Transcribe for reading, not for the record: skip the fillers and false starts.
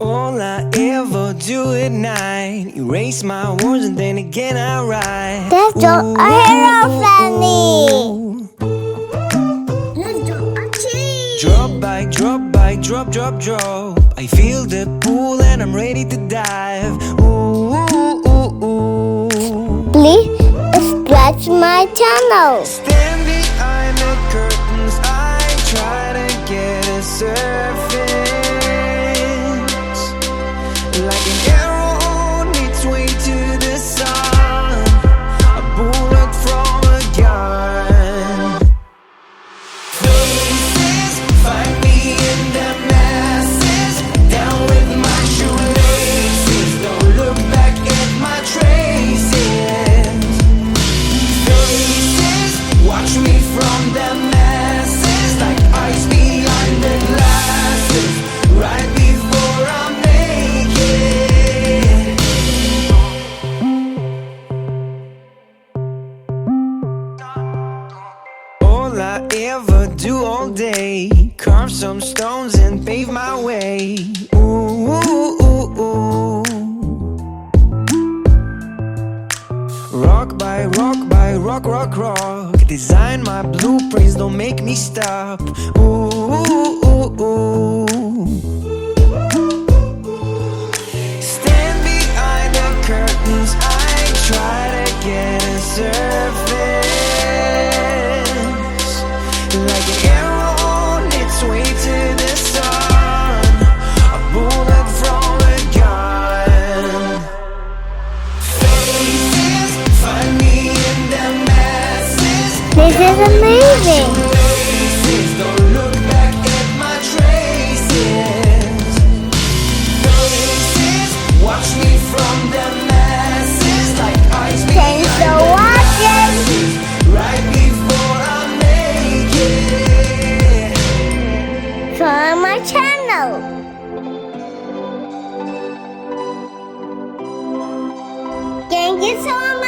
All I ever do at night, erase my words and then again I write. Let's do a hero friendly. Let's do a chili. Drop by drop, drop, drop. I feel the pull and I'm ready to dive. Ooh, ooh, ooh, ooh. Please subscribe to my channel. Stand behind the curtains, I try to get a surface. Like an arrow on its way to the sun, a bullet from a gun. Faces find me in the masses, down with my shoelaces. Don't look back at my traces. Faces watch me from the masses, like eyes behind the glasses, right before I make it. All I ever do all day, carve some stones and pave my way. Ooh, ooh, ooh, ooh. Rock by rock, rock, rock. Design my blueprints, don't make me stop. Ooh, ooh, ooh, ooh. Stand behind the curtains, I try to get a surface. Like an arrow on its way to the sun, a bullet from a gun. Faces find me in the masses. This is amazing. Faces don't look back at my traces. Faces watch me from the masses, like eyes Thanks behind for the watching. glasses, right before I make it. Follow my channel. Thank you so much.